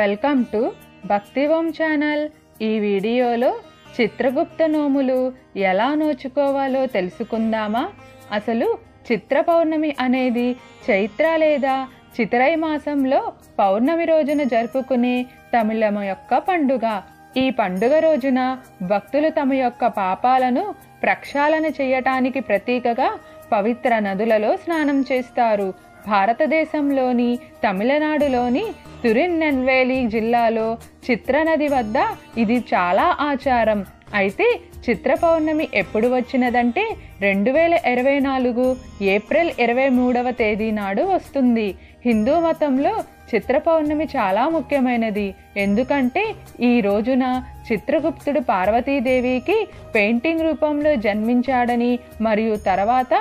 Welcome to భక్తి ఓం channel. ఈ వీడియోలో చిత్రగుప్త నోములు ఎలా నోచుకోవాలో తెలుసుకుందామా? అసలు చిత్ర పౌర్ణమి అనేది చైత్ర లేదా చితిరై మాసంలో పౌర్ణమి రోజున జరుపుకునే తమిళం యొక్క పండుగ. ఈ పండుగ రోజున భక్తులు తమ యొక్క పాపాలను ప్రక్షాళన చేయటానికి ప్రతీకగా పవిత్ర నదులలో స్నానం చేస్తారు. భారతదేశంలోని తమిళనాడులోని తిరునెల్వేలి జిల్లాలో చిత్ర నది వద్ద ఇది చాలా ఆచారం. అయితే చిత్ర పౌర్ణమి ఎప్పుడు వచ్చినదంటే 2024 ఏప్రిల్ 23వ తేదీ నాడు వస్తుంది. హిందూ మతంలో చిత్ర పౌర్ణమి చాలా ముఖ్యమైనది. ఎందుకంటే ఈ రోజున చిత్రగుప్తుడు పార్వతీదేవికి పెయింటింగ్ రూపంలో జన్మించాడని మరియు తర్వాత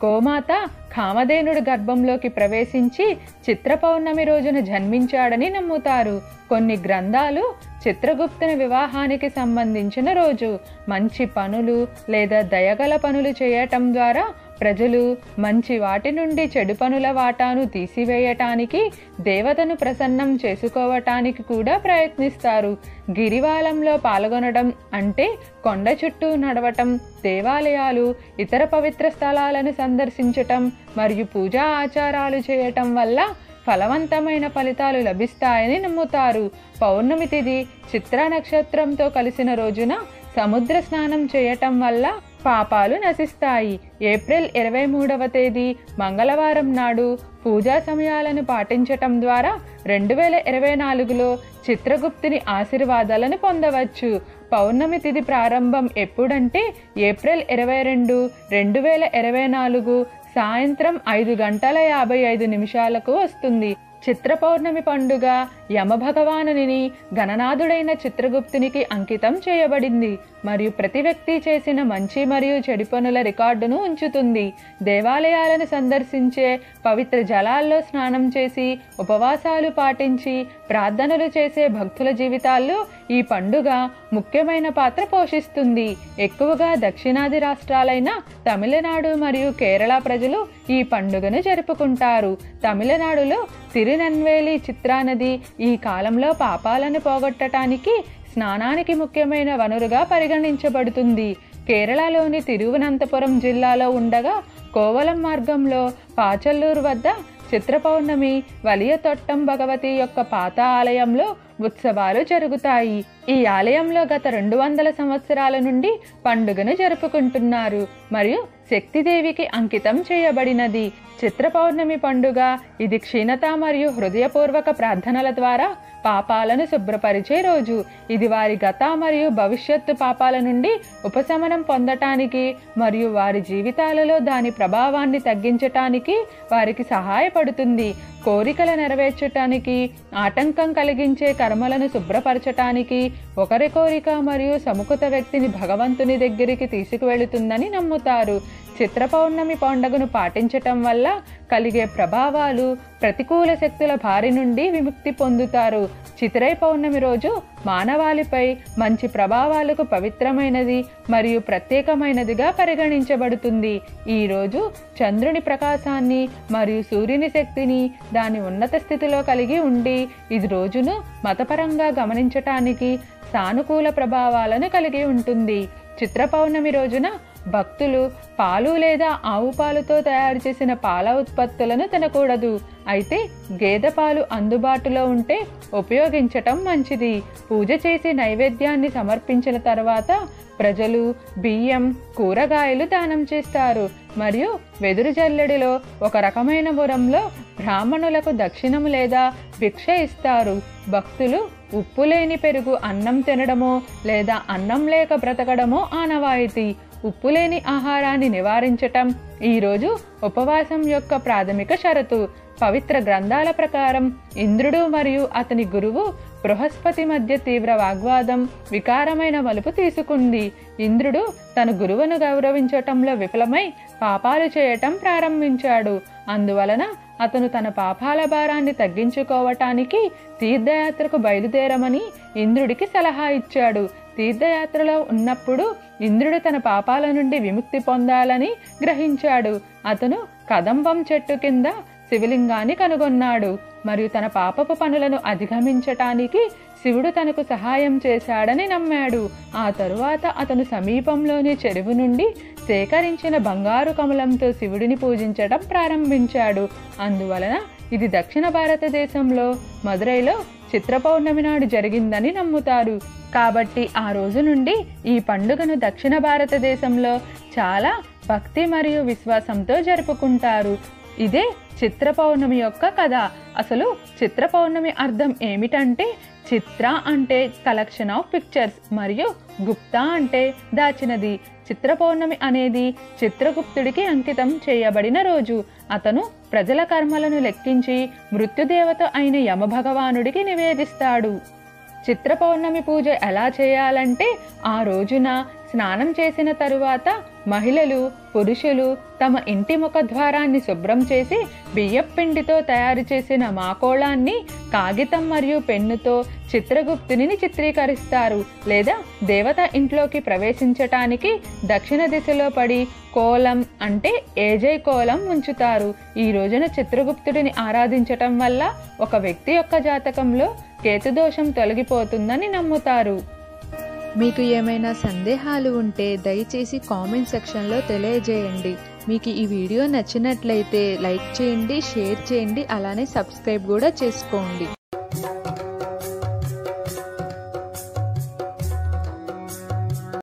గోమాత కామధేనుడి గర్భంలోకి ప్రవేశించి చిత్ర పౌర్ణమి రోజున జన్మించాడని నమ్ముతారు. కొన్ని గ్రంథాలు చిత్రగుప్తుని వివాహానికి సంబంధించిన రోజు. మంచి పనులు లేదా దయగల పనులు చేయటం ద్వారా ప్రజలు మంచి వాటి నుండి చెడు పనుల వాటాను తీసివేయటానికి, దేవతను ప్రసన్నం చేసుకోవటానికి కూడా ప్రయత్నిస్తారు. గిరివాలంలో పాల్గొనడం అంటే కొండ చుట్టూ నడవటం, దేవాలయాలు, ఇతర పవిత్ర స్థలాలను సందర్శించటం మరియు పూజా ఆచారాలు చేయటం వల్ల ఫలవంతమైన ఫలితాలు లభిస్తాయని నమ్ముతారు. పౌర్ణమి తిథి చిత్ర నక్షత్రంతో కలిసిన రోజున సముద్ర స్నానం చేయటం వల్ల పాపాలు నశిస్తాయి. ఏప్రిల్ 23వ తేదీ మంగళవారం నాడు పూజా సమయాలను పాటించటం ద్వారా 2024లో చిత్రగుప్తుని ఆశీర్వాదాలను పొందవచ్చు. పౌర్ణమి తిథి ప్రారంభం ఎప్పుడంటే ఏప్రిల్ 22, 2024 సాయంత్రం 5:55 వస్తుంది. చిత్ర పౌర్ణమి పండుగ యమభగవానుని గణనాథుడైన చిత్రగుప్తునికి అంకితం చేయబడింది మరియు ప్రతి వ్యక్తి చేసిన మంచి మరియు చెడు పనుల రికార్డును ఉంచుతుంది. దేవాలయాలను సందర్శించే, పవిత్ర జలాల్లో స్నానం చేసి, ఉపవాసాలు పాటించి ప్రార్థనలు చేసే భక్తుల జీవితాల్లో ఈ పండుగ ముఖ్యమైన పాత్ర పోషిస్తుంది. ఎక్కువగా దక్షిణాది రాష్ట్రాలైన తమిళనాడు మరియు కేరళ ప్రజలు ఈ పండుగను జరుపుకుంటారు. తమిళనాడులో తిరునెల్వేలి చిత్రా నది ఈ కాలంలో పాపాలను పోగొట్టడానికి స్నానానికి ముఖ్యమైన వనరుగా పరిగణించబడుతుంది. కేరళలోని తిరువనంతపురం జిల్లాలో ఉండగా కోవలం మార్గంలో పాచల్లూరు వద్ద చిత్ర పౌర్ణమి వలియ తొట్టం భగవతి యొక్క పాత ఆలయంలో ఉత్సవాలు జరుగుతాయి. ఈ ఆలయంలో గత 200 సంవత్సరాల నుండి పండుగను జరుపుకుంటున్నారు మరియు శక్తిదేవికి అంకితం చేయబడినది. చిత్ర పౌర్ణమి పండుగ ఇది క్షీణత మరియు హృదయపూర్వక ప్రార్థనల ద్వారా పాపాలను శుభ్రపరిచే రోజు. ఇది వారి గత మరియు భవిష్యత్తు పాపాల నుండి ఉపశమనం పొందటానికి మరియు వారి జీవితాలలో దాని ప్రభావాన్ని తగ్గించటానికి వారికి సహాయపడుతుంది. కోరికలు నెరవేర్చటానికి, ఆటంకం కలిగించే కర్మలను శుభ్రపరచటానికి, ఒకరి కోరిక మరియు సముఖత వ్యక్తిని భగవంతుని దగ్గరికి తీసుకువెళుతుందని నమ్ముతారు. చిత్ర పౌర్ణమి పండుగను పాటించటం వల్ల కలిగే ప్రభావాలు, ప్రతికూల శక్తుల బారి నుండి విముక్తి పొందుతారు. చితిరై పౌర్ణమి రోజు మానవాళిపై మంచి ప్రభావాలకు పవిత్రమైనది మరియు ప్రత్యేకమైనదిగా పరిగణించబడుతుంది. ఈ రోజు చంద్రుని ప్రకాశాన్ని మరియు సూర్యుని శక్తిని దాని ఉన్నత స్థితిలో కలిగి ఉండి ఇది రోజును మతపరంగా గమనించటానికి సానుకూల ప్రభావాలను కలిగి ఉంటుంది. చిత్ర పౌర్ణమి రోజున భక్తులు పాలు లేదా ఆవు పాలుతో తయారు చేసిన పాల ఉత్పత్తులను తినకూడదు. అయితే గేదె పాలు అందుబాటులో ఉంటే ఉపయోగించటం మంచిది. పూజ చేసి నైవేద్యాన్ని సమర్పించిన తర్వాత ప్రజలు బియ్యం, కూరగాయలు దానం చేస్తారు మరియు వెదురు జల్లెడిలో ఒక రకమైన మురంలో బ్రాహ్మణులకు దక్షిణము లేదా భిక్ష ఇస్తారు. భక్తులు ఉప్పు లేని పెరుగు అన్నం తినడమో లేదా అన్నం లేక బ్రతకడమో ఆనవాయితీ. ఉప్పు లేని ఆహారాన్ని నివారించటం ఈరోజు ఉపవాసం యొక్క ప్రాథమిక షరతు. పవిత్ర గ్రంథాల ప్రకారం ఇంద్రుడు మరియు అతని గురువు బృహస్పతి మధ్య తీవ్ర వాగ్వాదం వికారమైన మలుపు తీసుకుంది. ఇంద్రుడు తన గురువును గౌరవించటంలో విఫలమై పాపాలు చేయటం ప్రారంభించాడు. అందువలన అతను తన పాపాల భారాన్ని తగ్గించుకోవటానికి తీర్థయాత్రకు బయలుదేరమని ఇంద్రుడికి సలహా ఇచ్చాడు. తీర్థయాత్రలో ఉన్నప్పుడు ఇంద్రుడు తన పాపాల నుండి విముక్తి పొందాలని గ్రహించాడు. అతను కదంబం చెట్టు కింద శివలింగాన్ని కనుగొన్నాడు మరియు తన పాపపు పనులను అధిగమించటానికి శివుడు తనకు సహాయం చేశాడని నమ్మాడు. ఆ తరువాత అతను సమీపంలోని చెరువు నుండి సేకరించిన బంగారు కమలంతో శివుడిని పూజించడం ప్రారంభించాడు. అందువలన ఇది దక్షిణ భారతదేశంలో మదురైలో చిత్ర పౌర్ణమి నాడు జరిగిందని నమ్ముతారు. కాబట్టి ఆ రోజు నుండి ఈ పండుగను దక్షిణ భారతదేశంలో చాలా భక్తి మరియు విశ్వాసంతో జరుపుకుంటారు. ఇదే చిత్ర పౌర్ణమి యొక్క కథ. అసలు చిత్ర పౌర్ణమి అర్థం ఏమిటంటే, చిత్ర అంటే కలెక్షన్ ఆఫ్ పిక్చర్స్ మరియు గుప్తా అంటే దాచినది. చిత్ర పౌర్ణమి అనేది చిత్రగుప్తుడికి అంకితం చేయబడిన రోజు. అతను ప్రజల కర్మలను లెక్కించి మృత్యుదేవత అయిన యమభగవానుడికి నివేదిస్తాడు. చిత్ర పౌర్ణమి పూజ ఎలా చేయాలంటే, ఆ రోజున స్నానం చేసిన తరువాత మహిళలు పురుషులు తమ ఇంటి ముఖద్వారాన్ని శుభ్రం చేసి బియ్యపిండితో తయారు చేసిన మాకోళాన్ని కాగితం మరియు పెన్నుతో చిత్రగుప్తుని చిత్రీకరిస్తారు. లేదా దేవత ఇంట్లోకి ప్రవేశించటానికి దక్షిణ దిశలో పడి కోలం అంటే ఏజై కోలం ఉంచుతారు. ఈ రోజున చిత్రగుప్తుడిని ఆరాధించటం వల్ల ఒక వ్యక్తి యొక్క జాతకంలో కేతుదోషం తొలగిపోతుందని నమ్ముతారు. మీకు ఏమైనా సందేహాలు ఉంటే దయచేసి కామెంట్ సెక్షన్లో తెలియజేయండి. మీకు ఈ వీడియో నచ్చినట్లయితే లైక్ చేయండి, షేర్ చేయండి, అలానే సబ్స్క్రైబ్ కూడా చేసుకోండి.